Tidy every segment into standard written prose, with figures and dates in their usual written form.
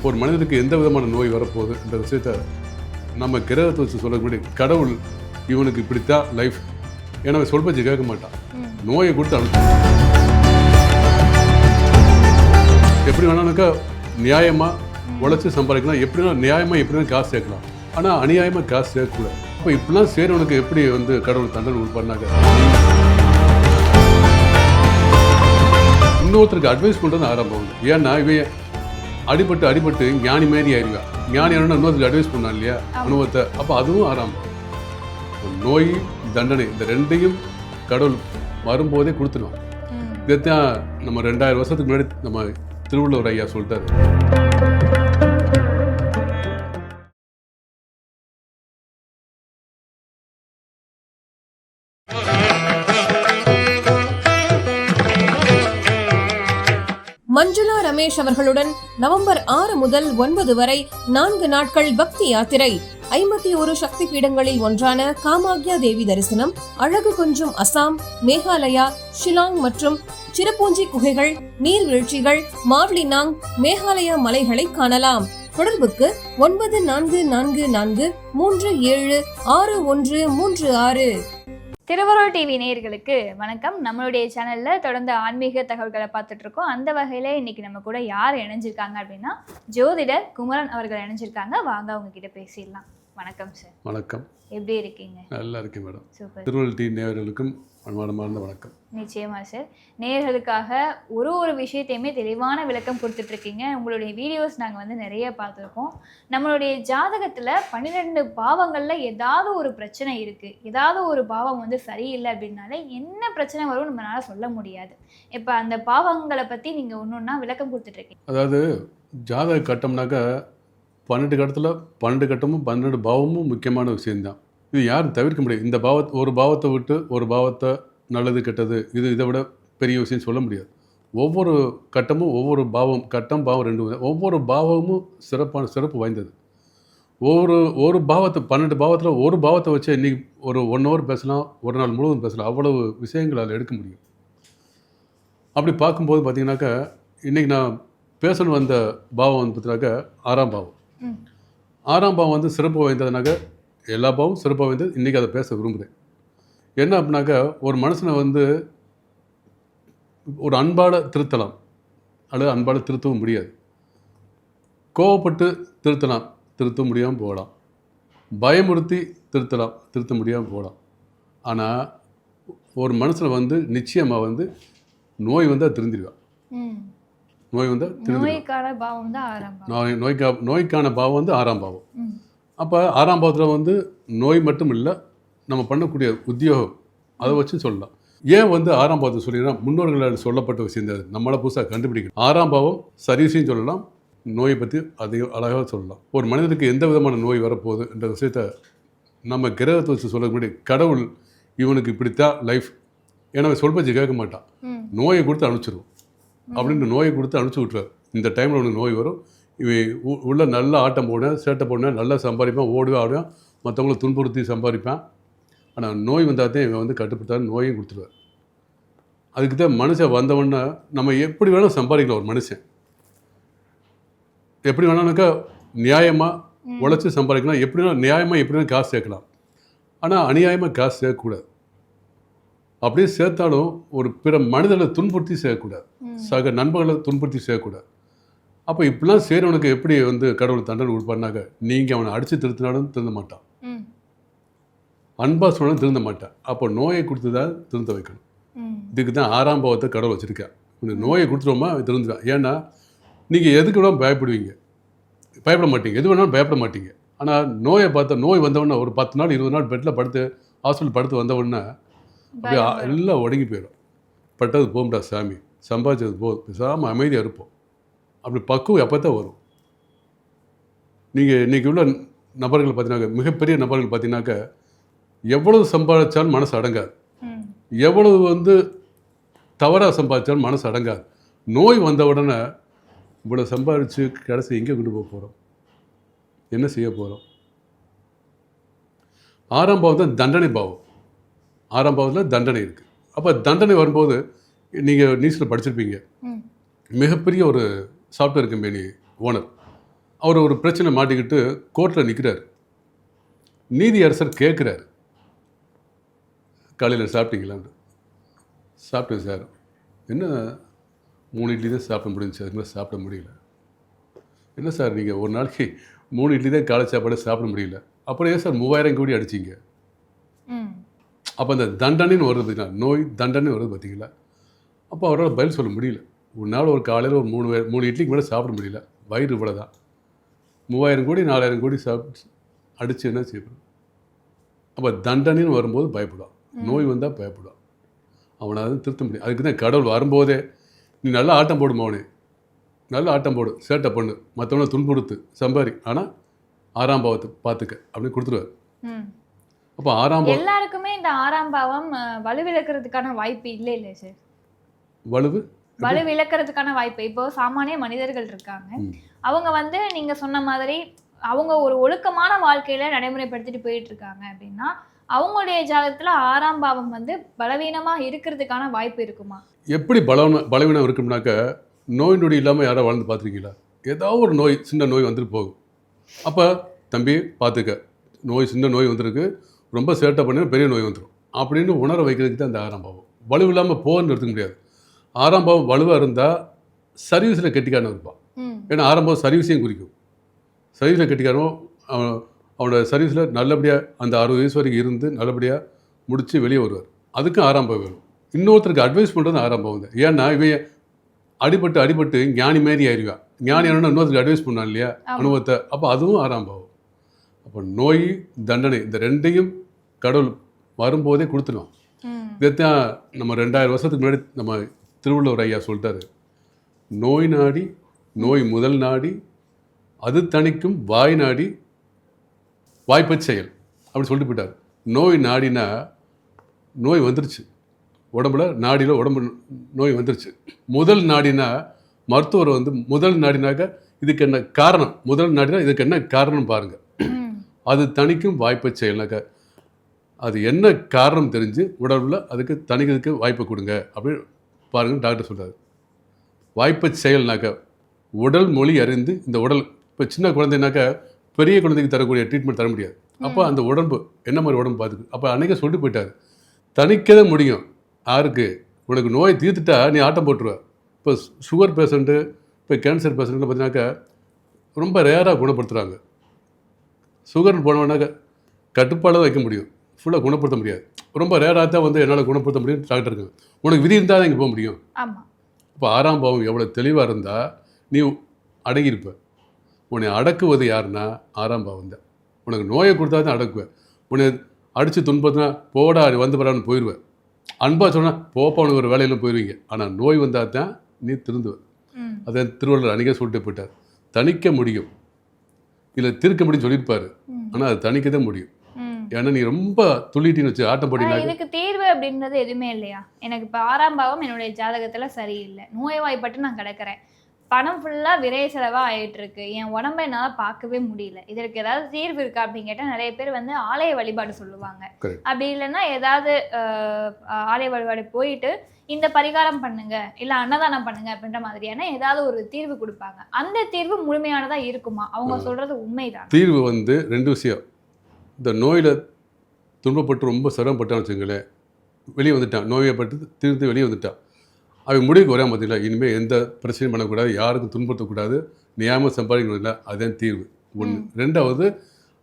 ஒரு மனிதனுக்கு எந்த விதமான நோய் வரப்போகுது இந்த விஷயத்த நம்ம கிரகத்தை வச்சு சொல்லக்கூடிய கடவுள் இவனுக்கு இப்படித்தான் லைஃப், ஏன்னா சொல் பேச்சு கேட்க மாட்டான், நோயை கொடுத்து அனுப்ப. எப்படி வேணாலுக்கா நியாயமாக உழைச்சி சம்பாதிக்கலாம், எப்படின்னா நியாயமாக எப்படின்னா காசு சேர்க்கலாம், ஆனால் அநியாயமாக காசு சேர்க்கக்கூடாது. இப்போ இப்படிலாம் சேரவனுக்கு எப்படி வந்து கடவுள் தண்டனை பண்ணாங்க? இன்னொருத்தருக்கு அட்வைஸ் பண்ணுறது ஆரம்பம். ஏன்னா இவன் அடிபட்டு ஞானி மாரி ஆயிடுவான். ஞானி ஆனா இன்னொருத்தருக்கு அட்வைஸ் பண்ணான் இல்லையா அனுபவத்தை, அப்போ அதுவும் ஆரம்பம். நோய் தண்டனை இந்த ரெண்டையும் கடவுள் வரும்போதே கொடுத்துருவான். இதைத்தான் நம்ம 2000 வருஷத்துக்கு முன்னாடி நம்ம திருவள்ளுவர் ஐயா சொல்லிட்டாரு. மஞ்சுளா ரமேஷ் அவர்களுடன் நவம்பர் 6 முதல் 9 வரை 4 நாட்கள் பக்தி யாத்திரை. 51 சக்தி பீடங்களில் ஒன்றான காமாக்யா தேவி தரிசனம், அழகு கொஞ்சம் அசாம், மேகாலயா, ஷிலாங் மற்றும் சிரபூஞ்சி குகைகள், நீர்வீழ்ச்சிகள், மாவ்லினாங், மேகாலயா மலைகளை காணலாம். தொடர்புக்கு 9444376136. திருவருள் டிவி நேயர்களுக்கு வணக்கம். நம்மளுடைய சேனல்ல தொடர்ந்து ஆன்மீக தகவல்களை பார்த்துட்டு இருக்கோம். அந்த வகையில இன்னைக்கு நம்ம கூட யார் இணைஞ்சிருக்காங்க அப்படின்னா ஜோதிடர் குமரன் அவர்கள் இணைஞ்சிருக்காங்க. வாங்க அவங்க கிட்ட பேசிடலாம். வணக்கம் சார். வணக்கம். எப்படி இருக்கீங்க? நல்லா இருக்கேன் மேடம். சூப்பர். திருவள்ளுவர் டிவி நேயர்களுக்கும் மனமார்ந்த வணக்கம். நிச்சயமா சார். நேயர்களுக்காக ஒரு விஷயத்தையுமே தெளிவான விளக்கம் கொடுத்துட்டு இருக்கீங்க. உங்களுடைய வீடியோஸ் நாங்கள் வந்து நிறைய பார்த்துருக்கோம். நம்மளுடைய ஜாதகத்தில் 12 பாவங்களில் ஏதாவது ஒரு பிரச்சனை இருக்குது, ஏதாவது ஒரு பாவம் வந்து சரியில்லை அப்படின்னாலே என்ன பிரச்சனை வரும் நம்மளால சொல்ல முடியாது. இப்போ அந்த பாவங்களை பற்றி நீங்கள் ஒன்று விளக்கம் கொடுத்துட்ருக்கீங்க. அதாவது ஜாதக கட்டம்னாக்கா 12 கட்டத்தில் 12 கட்டமும் 12 பாவமும் முக்கியமான விஷயம்தான். இது யாரும் தவிர்க்க முடியாது. இந்த ஒரு பாவத்தை விட்டு ஒரு பாவத்தை நல்லது கெட்டது இது இதை விட பெரிய விஷயம் சொல்ல முடியாது. ஒவ்வொரு கட்டமும் ஒவ்வொரு பாவம், கட்டம் பாவம் 2, ஒவ்வொரு பாவமும் சிறப்பு வாய்ந்தது. ஒரு பாவத்தை 12 பாவத்தில் ஒரு பாவத்தை வச்சு இன்றைக்கி ஒரு 1 ஹவர் பேசலாம், ஒரு நாள் முழுவதும் பேசலாம். அவ்வளவு விஷயங்கள் அதில் எடுக்க முடியும். அப்படி பார்க்கும்போது பார்த்திங்கனாக்கா இன்றைக்கி நான் பேசணும் வந்த பாவம் வந்து பார்த்தினாக்கா 6ஆம் பாவம். 6ஆம் பாவம் வந்து சிறப்பு வாய்ந்ததுனாக்கா எல்லா பாவமும் சிறப்பாக வாய்ந்தது. இன்றைக்கி அதை பேச விரும்புகிறேன். என்ன அப்படின்னாக்கா ஒரு மனுஷனை வந்து ஒரு அன்பால் திருத்தலாம் அல்லது அன்பால் திருத்தவும் முடியாது. கோவப்பட்டு திருத்தலாம், திருத்த முடியாமல் போகலாம். பயமுறுத்தி திருத்த முடியாமல் போகலாம். ஆனால் ஒரு மனுஷனை வந்து நிச்சயமாக வந்து நோய் வந்தால் திருந்திடுவான். நோய்க்கான பாவம் தான் 6ஆம் பாவம். நோய்க்கான பாவம் வந்து 6ஆம் பாவம். அப்போ 6ஆம் பாவத்தில் வந்து நோய் மட்டும் இல்லை, நம்ம பண்ணக்கூடிய உத்தியோகம் அதை வச்சு சொல்லலாம். ஏன் வந்து 6ஆம் பாவத்தை சொல்லிங்கன்னா முன்னோர்களால் சொல்லப்பட்ட விஷயம் தான், நம்மளால் புதுசாக கண்டுபிடிக்கணும். 6ஆம் பாவம் சரி விஷயம் சொல்லலாம், நோயை பற்றி அதிகம் அழகாக சொல்லலாம். ஒரு மனிதனுக்கு எந்த விதமான நோய் வரப்போகுது என்ற விஷயத்த நம்ம கிரகத்தை வச்சு சொல்லக்கூடிய கடவுள் இவனுக்கு இப்படித்தான் லைஃப், ஏன்னா சொல் பேச்சு கேட்க மாட்டான், நோயை கொடுத்து அனுப்பிச்சிடுவோம் அப்படின்னு நோயை கொடுத்து அனுப்பிச்சி விட்ருவார். இந்த டைமில் உனக்கு நோய் வரும், இவன் உள்ள நல்ல ஆட்டம் போடுவேன், சேட்டை போடுவேன், நல்லா சம்பாதிப்பான், ஆடுவேன், மற்றவங்கள துன்புறுத்தி சம்பாதிப்பான். ஆனால் நோய் வந்தால் தான் இவன் வந்து கட்டுப்படுத்தாரு, நோயும் கொடுத்துருவார். அதுக்கு தான் மனுஷன் வந்தவொடனே நம்ம எப்படி வேணாலும் சம்பாதிக்கலாம். ஒரு மனுஷன் எப்படி வேணாலுக்கா நியாயமாக உழைச்சி சம்பாதிக்கலாம், எப்படின்னா நியாயமாக எப்படின்னா காசு சேர்க்கலாம், ஆனால் அநியாயமாக காசு சேர்க்கக்கூடாது. அப்படியே சேர்த்தாலும் ஒரு பிற மனிதர்களை துன்புறுத்தி சேர்க்கக்கூடாது, சக நண்பர்களை துன்புறுத்தி சேர்க்கக்கூடாது. அப்போ இப்படிலாம் செய்கிறவனுக்கு எப்படி வந்து கடவுள் தண்டனை கொடுப்பாருனாக்க, நீங்கள் அவனை அடித்து திருத்தினாலும் திருந்த மாட்டான், அன்பா சொன்னாலும் திருந்த மாட்டான். அப்போ நோயை கொடுத்து தான் திருந்த வைக்கணும். இதுக்கு தான் 6ஆம் பாவத்தை கடவுள் வச்சுருக்கேன். இந்த நோயை கொடுத்துருவோமா திருந்துவேன். ஏன்னா நீங்கள் எதுக்கு வேணாலும் பயப்பட மாட்டீங்க, எது வேணாலும் பயப்பட மாட்டீங்க. ஆனால் நோயை பார்த்தா நோய் வந்தவொடனே ஒரு 10 நாள் 20 நாள் பெட்டில் படுத்து ஹாஸ்பிட்டல் படுத்து வந்தவுடனே அப்படியே எல்லாம் ஒடுங்கி போயிடும். பட்டது போகும்டா சாமி, சம்பாதிச்சது போதும், பேசாமல் அமைதியாக இருப்போம். அப்படி பக்குவம் எப்போ தான் வரும். நீங்கள் இன்றைக்கி உள்ள நபர்கள் பார்த்தீங்கன்னாக்க, மிகப்பெரிய நபர்கள் பார்த்தீங்கன்னாக்க எவ்வளவு சம்பாதிச்சாலும் மனசு அடங்காது, எவ்வளவு வந்து தவறாக சம்பாதிச்சாலும் மனசு அடங்காது. நோய் வந்த உடனே இவ்வளோ சம்பாதிச்சு கடைசி எங்கே கொண்டு போக போகிறோம், என்ன செய்ய போகிறோம்? 6ஆம் பாவம் தான் தண்டனை பாவம். 6ஆம் பாவத்தில் தண்டனை இருக்குது. அப்போ தண்டனை வரும்போது நீங்கள் நியூஸில் படிச்சிருப்பீங்க, மிகப்பெரிய ஒரு சாஃப்ட்வேர் கம்பெனி ஓனர் அவர் ஒரு பிரச்சனை மாட்டிக்கிட்டு கோர்ட்டில் நிற்கிறார். நீதியரசர் கேட்குறாரு, காலையில் சாப்பிட்டீங்களான்னு. சாப்பிட்டேன் சார். என்ன 3 இட்லி தான் சாப்பிட முடிஞ்சிச்சு, அதுக்கு மேலே சாப்பிட முடியல. என்ன சார் நீங்கள் ஒரு நாளைக்கு 3 இட்லி தான் காலை சாப்பாடு சாப்பிட முடியல, அப்புறம் ஏன் சார் 3000 கோடி அடிச்சிங்க? அப்போ அந்த தண்டனைன்னு வருது பார்த்தீங்களா, நோய் தண்டனை வருது பார்த்தீங்களா. அப்போ அவரால் பதில் சொல்ல முடியல. ஒரு நாள் ஒரு காலையில் ஒரு 3 இட்லிக்கு மேலே சாப்பிட முடியல, வயிறு இவ்வளோ தான். 3000 கோடி 4000 கோடி சாப்பிட்டு அடித்து என்ன செய்யணும்? அப்போ தண்டனைன்னு வரும்போது பயப்படுவான், நோய் வந்தால் பயப்படுவான். அவனை அதை திருத்த முடியும். அதுக்கு தான் கடவுள் வரும்போதே நீ நல்லா ஆட்டம் போடும் அவனே, நல்ல ஆட்டம் போடு, சேட்டை பண்ணு, மற்றவனை துன்புறுத்து, சம்பாரி, ஆனால் 6ஆம் பாவத்தை பார்த்துக்க அப்படின்னு கொடுத்துருவார். அப்போ 6ஆம் பாவம் எல்லாருக்குமே இந்த 6ஆம் பாவம் வலுவிழக்கிறதுக்கான வாய்ப்பு இல்லை சார். வலுவிழக்கிறதுக்கான வாய்ப்பு இப்போ சாமானிய மனிதர்கள் இருக்காங்க, அவங்க வந்து நீங்க சொன்ன மாதிரி அவங்க ஒரு ஒழுக்கமான வாழ்க்கையில நடைமுறைப்படுத்திட்டு போயிட்டு இருக்காங்க அப்படின்னா அவங்களுடைய ஜாதகத்துல 6ஆம் பாவம் வந்து பலவீனமா இருக்கிறதுக்கான வாய்ப்பு இருக்குமா? எப்படி பலவீனம் இருக்கும்னாக்க, நோய் நொடி இல்லாமல் யாரோ வாழ்ந்து பார்த்துருக்கீங்களா? ஏதாவது ஒரு நோய், சின்ன நோய் வந்துட்டு போகும். அப்போ தம்பி பார்த்துக்க, சின்ன நோய் வந்திருக்கு, ரொம்ப சேட்டை பண்ணி பெரிய நோய் வந்துடும் அப்படின்னு உணர வைக்கிறதுக்கு தான் இந்த 6ஆம் பாவம். வலு இல்லாமல் போகன்னு எடுத்துக்க முடியாது. 6ஆம் பாவம் வலுவாக இருந்தால் சர்வீஸில் கெட்டிக்காரன் இருப்பான். ஏன்னா 6ஆம் பாவம் சர்வீஸையும் குறிக்கும். சர்வீஸில் கெட்டிக்காரனும் அவனோட சர்வீஸில் நல்லபடியாக அந்த 60 வயசு வரைக்கும் இருந்து நல்லபடியாக முடித்து வெளியே வருவார். அதுக்கும் 6ஆம் பாவம் வேணும். இன்னொருத்தருக்கு அட்வைஸ் பண்ணுறது 6ஆம் பாவம் தான். ஏன்னா இவன் அடிபட்டு ஞானி மாரி ஆயிடுவான். ஞானி ஆனால் இன்னொருத்தருக்கு அட்வைஸ் பண்ணான் இல்லையா அனுபவத்தை, அப்போ அதுவும் 6ஆம் பாவம். அப்போ நோய் தண்டனை இந்த ரெண்டையும் கடவுள் வரும்போதே கொடுத்துருவான். இதைத்தான் நம்ம 2000 வருஷத்துக்கு முன்னாடி நம்ம திருவள்ளுவர் ஐயா சொல்லிட்டாரு, நோய் நாடி நோய் முதல் நாடி அது தணிக்கும் வாய் நாடி வாய்ப்பை செயல் அப்படி சொல்லிட்டு போயிட்டார். நோய் நாடினா நோய் வந்துருச்சு உடம்புல, நாடியில் உடம்பு நோய் வந்துருச்சு. முதல் நாடினா மருத்துவர் வந்து முதல் நாடினாக்க இதுக்கு என்ன காரணம், முதல் நாடினா இதுக்கு என்ன காரணம் பாருங்கள், அது தணிக்கும் வாய்ப்பை செயல்னாக்க அது என்ன காரணம் தெரிஞ்சு உடம்புல அதுக்கு தணிக்கிறதுக்கு வாய்ப்பை கொடுங்க அப்படின்னு பாருங்கள் டாக்டர் சொல்கிறார். வாய்ப்பை செயல்னாக்க உடல் மொழி அறிந்து இந்த உடல், இப்போ சின்ன குழந்தைனாக்கா பெரிய குழந்தைக்கு தரக்கூடிய ட்ரீட்மெண்ட் தர முடியாது. அப்போ அந்த உடம்பு என்ன மாதிரி உடம்பு பார்த்துக்கு. அப்போ அன்றைக்கே சொல்லிட்டு போயிட்டார், தணிக்கதான் முடியும். யாருக்கு? உனக்கு நோய் தீர்த்துட்டா நீ ஆட்டம் போட்டுருவ. இப்போ சுகர் பேஷண்ட்டு, இப்போ கேன்சர் பேஷண்ட்டில் பார்த்தீங்கன்னாக்கா ரொம்ப ரேராக குணப்படுத்துகிறாங்க. சுகர் போனோம்னாக்கா கட்டுப்பாடு தான் வைக்க முடியும், ஃபுல்லாக குணப்படுத்த முடியாது. ரொம்ப ரேராக தான் வந்து என்னால் குணப்படுத்த முடியும் டாக்டர் இருக்குது. உனக்கு விதி இருந்தால் தான் இங்கே போக முடியும். இப்போ 6ஆம் பாவம் எவ்வளோ தெளிவாக இருந்தால் நீ அடங்கியிருப்ப. உன்னை அடக்குவது யாருன்னா 6ஆம் பாவம் தான். உனக்கு நோயை கொடுத்தா தான் அடக்குவேன். உன்னை அடித்து துன்பத்தினா போடா வந்து வரான்னு போயிடுவேன். அன்பாக சொன்னால் போப்பா உனக்கு ஒரு வேலையில போயிடுவீங்க. ஆனால் நோய் வந்தால் தான் நீ திருந்துவ. அதை திருவள்ளுவர் அன்றைக்கே சொல்லிட்டு போயிட்டார். தணிக்க முடியும் இல்லை தீர்க்க முடியும்னு சொல்லியிருப்பாரு, ஆனால் அது தணிக்க தான் முடியும். ஏன்னா நீ ரொம்ப துள்ளிட்டின்னு வச்சு ஆட்டம் போட்டினா எனக்கு தீர்வு அப்படின்றது எதுவுமே இல்லையா? எனக்கு இப்போ 6ஆம் பாவம் என்னுடைய ஜாதகத்துல சரியில்லை, நோய்வாய்ப்பட்டு நான் கிடக்கிறேன், பணம் ஃபுல்லாக விரைய செலவாக ஆகிட்டு இருக்கு, என் உடம்பை என்னால் பார்க்கவே முடியல, இதற்கு ஏதாவது தீர்வு இருக்கா அப்படின்னு கேட்டால் நிறைய பேர் வந்து ஆலய வழிபாடு சொல்லுவாங்க. அப்படி இல்லைன்னா ஏதாவது ஆலய வழிபாடு போயிட்டு இந்த பரிகாரம் பண்ணுங்க இல்லை அன்னதானம் பண்ணுங்க அப்படின்ற மாதிரியான ஏதாவது ஒரு தீர்வு கொடுப்பாங்க. அந்த தீர்வு முழுமையானதாக இருக்குமா? அவங்க சொல்றது உண்மைதான். தீர்வு வந்து 2 விஷயம். இந்த நோயில் துன்பப்பட்டு ரொம்ப சிரமப்பட்டான்னு வச்சுங்களேன், வெளியே வந்துட்டான், நோயப்பட்டு தீர்த்து வெளியே வந்துட்டான், அவன் முடிவுக்கு வராமல் பார்த்தீங்களா, இனிமேல் எந்த பிரச்சனையும் பண்ணக்கூடாது, யாருக்கும் துன்பப்படுத்தக்கூடாது, நியாயமாக சம்பாதிக்கணும் இல்லை, அதுதான் தீர்வு. 1. 2வது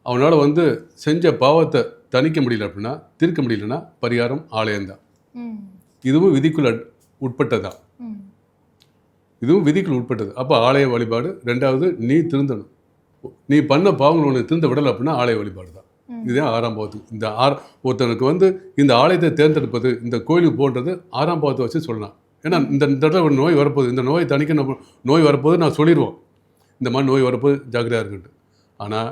அவனால் வந்து செஞ்ச பாவத்தை தணிக்க முடியல அப்படின்னா, தீர்க்க முடியலன்னா பரிகாரம் ஆலயம்தான். இதுவும் விதிக்குள் உட்பட்டதான். இதுவும் விதிக்குள் உட்பட்டது. அப்போ ஆலய வழிபாடு. 2வது நீ திருந்தணும். நீ பண்ண பாவங்கள் ஒன்று திருந்த விடலை அப்படின்னா ஆலய வழிபாடு தான். இதுதான் 6ஆம் பாவத்துக்கு. இந்த ஒருத்தனுக்கு வந்து இந்த ஆலயத்தை தேர்ந்தெடுப்பது, இந்த கோயிலுக்கு போன்றது 6ஆம் பாவத்தை வச்சு சொல்லலாம். ஏன்னா இந்த இடத்துல ஒரு நோய் வரப்போகுது, இந்த நோயை தணிக்க நோய் வரப்போது நான் சொல்லிடுவோம், இந்த மாதிரி நோய் வரப்போது ஜாக்கிரதையாக இருக்குன்ட்டு. ஆனால்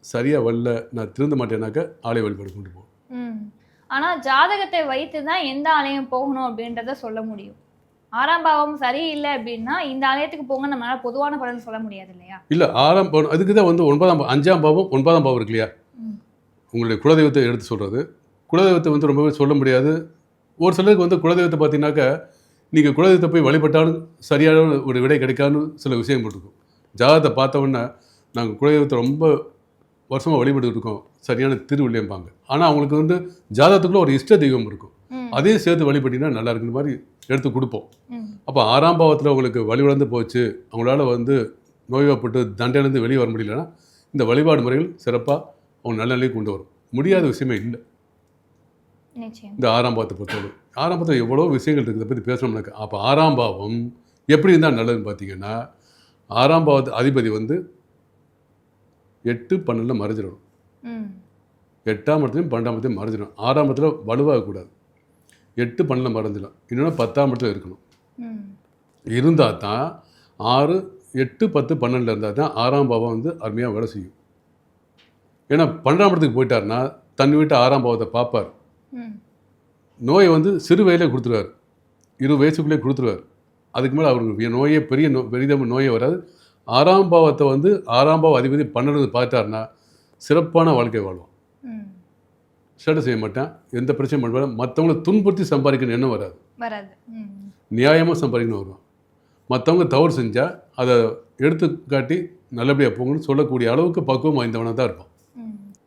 சரியாக வரல, நான் திருந்த மாட்டேனாக்க ஆலய வழிபாடு கொண்டு போவோம். ஆனால் ஜாதகத்தை வைத்து தான் எந்த ஆலயம் போகணும் அப்படின்றத சொல்ல முடியும். 6ஆம் பாவம் சரியில்லை அப்படின்னா இந்த ஆலயத்துக்கு போங்க நம்மளால பொதுவான பலன் சொல்ல முடியாது இல்லையா? இல்லை 6ஆம் பாவம் அதுக்கு தான் வந்து 5ஆம் பாவம் 9ஆம் பாவம் இருக்கு இல்லையா, உங்களுடைய குலதெய்வத்தை எடுத்து சொல்கிறது. குலதெய்வத்தை வந்து ரொம்பவே சொல்ல முடியாது. ஒரு சிலருக்கு வந்து குலதெய்வத்தை பார்த்தீங்கன்னாக்கா நீங்கள் குலதெய்வத்தை போய் வழிபட்டாலும் சரியான ஒரு விடை கிடைக்காதுன்னு சில விஷயம் போட்டுருக்கும். ஜாதகத்தை பார்த்தோன்னா நாங்கள் குலதெய்வத்தை ரொம்ப வருஷமாக வழிபட்டு இருக்கோம், சரியான திருவில்லியம்பாங்க. ஆனால் அவங்களுக்கு வந்து ஜாதகத்துக்குள்ள ஒரு இஷ்ட தெய்வம் இருக்கும், அதையும் சேர்த்து வழிபட்டிங்கன்னா நல்லா இருக்குன்ற மாதிரி எடுத்து கொடுப்போம். அப்போ 6ஆம் பாவத்தில் உங்களுக்கு வழிவளர்ந்து போச்சு, அவங்களால வந்து நோய்வாப்பட்டு தண்டையிலேருந்து வெளியே வர முடியலன்னா இந்த வழிபாடு முறைகள் சிறப்பாக அவங்க நல்ல நிலையை கொண்டு வரும். முடியாத விஷயமே இல்லை இந்த 6ஆம் பாவத்தை பொறுத்தவரை. 6ஆம் பாவத்தில் எவ்வளோ விஷயங்கள் இருக்குது, அதை பற்றி பேசணும்னாக்கா. அப்போ 6ஆம் பாவம் எப்படி இருந்தால் நல்லதுன்னு பார்த்தீங்கன்னா, 6ஆம் பாவத்து அதிபதி வந்து 8, 12 மறைஞ்சிடணும். 8ஆம் இடத்துலையும் 12ஆம் இடத்துலையும் மறைஞ்சிடும். 6ஆம் இடத்துல வலுவாகக்கூடாது. 8, 12 மறைஞ்சிடும். இன்னொன்று 10ஆம் இடத்துல இருக்கணும். இருந்தால் தான் 6, 8, 10, 12 இருந்தால் தான் 6ஆம் பாவம் வந்து அருமையாக வேலை செய்யும். ஏன்னா 12ஆம் இடத்துக்கு போயிட்டாருன்னா தன் வீட்டு 6ஆம் பாவத்தை பார்ப்பார். நோயை வந்து சிறு வயதிலே கொடுத்துருவார், 20 வயசுக்குள்ளே கொடுத்துருவார். அதுக்கு மேலே அவருக்கு நோயே பெரிய நோயே வராது. 6ஆம் பாவத்தை வந்து 6ஆம் பாவ அதிபதி 12 பார்த்தாருன்னா சிறப்பான வாழ்க்கை வாழ்வான். சேட்டை செய்ய மாட்டேன், எந்த பிரச்சனையும் பண்ணுவாங்க, மற்றவங்கள துன்புறுத்தி சம்பாதிக்கணும் எண்ணம் வராது, நியாயமாக சம்பாதிக்கணும் வருவான். மற்றவங்க தவறு செஞ்சால் அதை எடுத்து காட்டி நல்லபடியாக போங்கன்னு சொல்லக்கூடிய அளவுக்கு பக்குவம் வாய்ந்தவனாக தான் இருப்பான்.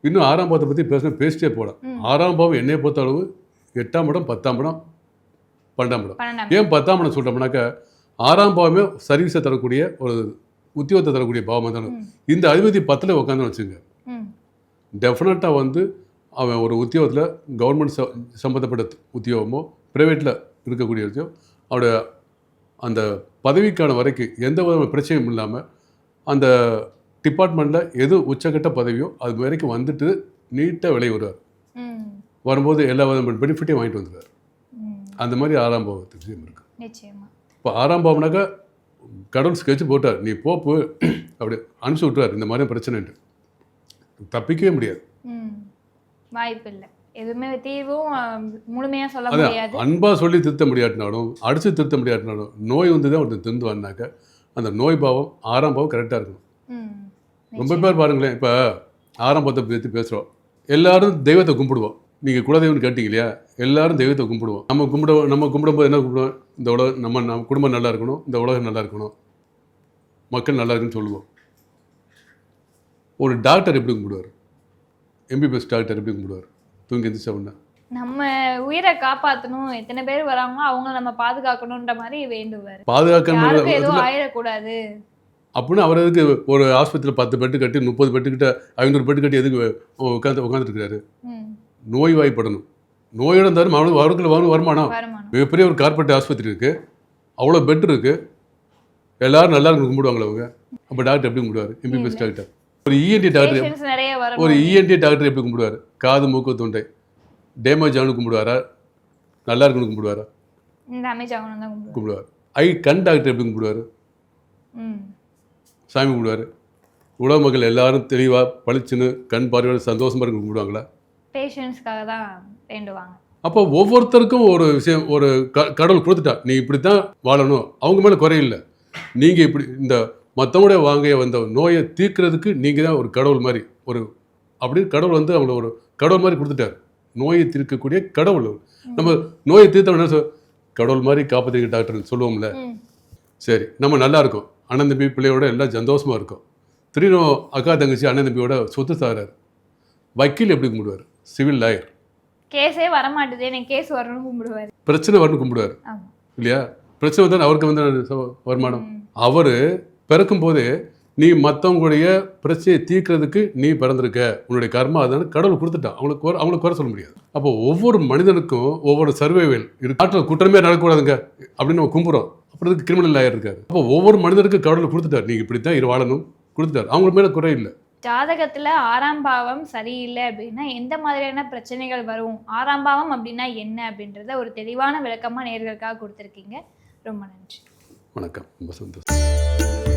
இன்னும் 6ஆம் பாவத்தை பற்றி பேசிட்டே போகலாம். 6ஆம் பாவம் என்னையை பொறுத்த அளவு 8ஆம் இடம், 10ஆம் இடம், 12ஆம் இடம். ஏன் 10ஆம் இடம் சொல்கிறோம்னாக்கா 6ஆம் பாவமே சர்வீஸை தரக்கூடிய ஒரு உத்தியோகத்தை தரக்கூடிய பாவமாக தானே. இந்த அதிபதி 10ல் உட்காந்து வச்சுங்க, டெஃபினட்டாக வந்து அவன் ஒரு உத்தியோகத்தில் கவர்மெண்ட் சம்மந்தப்பட்ட உத்தியோகமோ ப்ரைவேட்டில் இருக்கக்கூடிய உத்தியோகம் அவரோட அந்த பதவிக்கான வரைக்கும் எந்த விதமான பிரச்சனையும் இல்லாமல் அந்த டிபார்ட்மெண்ட்டில் எது உச்சக்கட்ட பதவியோ அது வரைக்கும் வந்துட்டு நீட்டாக விலை வருவார். வரும்போது எல்லா விதமான பெனிஃபிட்டையும் வாங்கிட்டு வந்துடுவார். அந்த மாதிரி 6ஆம் பாவத்துக்கு விஷயம் இருக்குது. இப்போ 6ஆம் பாவம்னாக்கா கடவுள் ஸ்கெட்ச் போட்டார், நீ போப்பு அப்படி அனுப்பிச்சி விட்டுறார், இந்த மாதிரி பிரச்சனைட்டு தப்பிக்கவே முடியாது. வாய்ப்பில்லை, எதுவுமே தீர்வும் முழுமையாக சொல்ல முடியாது. அன்பாக சொல்லி திருத்த முடியாட்டினாலும் அடித்து திருத்த முடியாட்டினாலும் நோய் வந்து தான் ஒருத்தர் திருந்துவான்னாக்கா அந்த நோய் பாவம் 6ஆம் பாவம் கரெக்டாக இருக்கணும். ரொம்ப பேர் பாருங்களேன், இப்போ 6ஆம் பாவத்தை பற்றி பேசுகிறோம், எல்லாரும் தெய்வத்தை கும்பிடுவோம். நீங்கள் குலதெய்வம்னு கேட்டீங்க இல்லையா, எல்லாரும் தெய்வத்தை கும்பிடுவோம். நம்ம கும்பிடும்போது என்ன கும்பிடுவோம், இந்த உலகம் நம்ம குடும்பம் நல்லா இருக்கணும், இந்த உலகம் நல்லா இருக்கணும், மக்கள் நல்லா இருக்குன்னு சொல்லுவோம். ஒரு டாக்டர் எப்படி கும்பிடுவார், MBBS டாக்டர் எப்படி கும்பிடுவார், தூங்கி எந்திரிச்சவொன்னே நம்ம உயிரை காப்பாற்றணும், எத்தனை பேர் வராங்களோ அவங்கள நம்ம பாதுகாக்கணுன்ற மாதிரி வேண்டுவார். பாதுகாக்க எதுவும் ஆயிடக்கூடாது அப்படின்னு அவர் எதுக்கு ஒரு ஆஸ்பத்திரியில் 10 பெட்டு கட்டி 30 பெட்டு கிட்ட 500 பெட்டு கட்டி எதுக்கு உட்காந்துருக்கிறாரு? நோய் வாய்ப்படணும். நோயோட இருந்தாலும் அவருக்கு வருமானம். மிகப்பெரிய ஒரு கார்பரேட் ஆஸ்பத்திரி இருக்குது, அவ்வளோ பெட் இருக்குது, எல்லாரும் நல்லா இருக்கு கும்பிடுவாங்களே அவங்க. அப்போ டாக்டர் எப்படி கும்பிடுவார், MBBS டாக்டர்? ஒரு ENT டாக்டர் எப்படி கும்பிடுவார்? காது மூக்கு தொண்டை டேமேஜ் ஆகணும் கும்பிடுவாரா, நல்லா இருக்கணும் கும்பிடுவாரா? கும்பிடுவார். கண் டாக்டர் எப்படி கும்பிடுவார்? சாமி கும்பிடுவார். உலக மக்கள் எல்லாரும் தெளிவாக பளிச்சுன்னு கண் பார்வையோட சந்தோஷமாக இருக்கு கும்பிடுவாங்களா? பேஷண்ட்ஸ்க்காக தான் வேண்டுவாங்க. அப்போ ஒவ்வொருத்தருக்கும் ஒரு விஷயம், ஒரு கடவுள் கொடுத்துட்டா, நீ இப்படி தான் வாழணும், அவங்க மேலே குறையில்லை. நீங்கள் இப்படி இந்த மற்றவங்களுடைய வாங்க வந்த நோயை தீர்க்கிறதுக்கு நீங்கள் தான் ஒரு கடவுள் மாதிரி, ஒரு அப்படி கடவுள் வந்து அவங்கள ஒரு கடவுள் மாதிரி கொடுத்துட்டார். நோயை தீர்க்கக்கூடிய கடவுள். நம்ம நோயை தீர்த்தவன கடவுள் மாதிரி காப்பாற்றிக்க டாக்டர் சொல்லுவோம்ல. சரி, நம்ம நல்லா இருக்கோம், அண்ணன் தம்பி பிள்ளையோட எல்லாம் சந்தோஷமாக இருக்கும். திடீர்னு அக்கா தங்கச்சி அண்ணன் தம்பியோட சொத்து சாகிறார். வக்கீல் எப்படி கும்பிடுவார்? Civil lawyer. கேஸே வரமாட்டுது, எனக்கு கேஸ் வரணும் கும்பிடுவார். பிரச்சனை வரணும் கும்பிடுவார் இல்லையா? பிரச்சனை வந்தால் அவருக்கு வந்து வருமானம். அவர் பிறக்கும் போதே நீ மற்றவங்களுடைய பிரச்சனையை தீர்க்கிறதுக்கு நீ பிறந்திருக்க, உன்னுடைய கர்மா அதனால கடவுள் கொடுத்துட்டான். அவங்களுக்கு குறை சொல்ல முடியாது. அப்போ ஒவ்வொரு மனிதனுக்கும் ஒவ்வொரு சர்வைவல் இருக்கு. நாட்டில் குற்றமே நடக்கக்கூடாதுங்க அப்படின்னு நம்ம கும்பிட்றோம், அப்புறம் கிரிமினல் லாயர் இருக்காரு. அப்போ ஒவ்வொரு மனிதனுக்கும் கடவுள் கொடுத்துட்டார், நீங்கள் இப்படி தான் வாழணும் கொடுத்துட்டார். அவங்க மேலே குறை இல்லை. ஜாதகத்துல 6ஆம் பாவம் சரியில்லை அப்படின்னா எந்த மாதிரியான பிரச்சனைகள் வரும், 6ஆம் பாவம் அப்படின்னா என்ன அப்படின்றத ஒரு தெளிவான விளக்கமா நேயர்களுக்காக கொடுத்துருக்கீங்க. ரொம்ப நன்றி. வணக்கம், ரொம்ப சந்தோஷம்.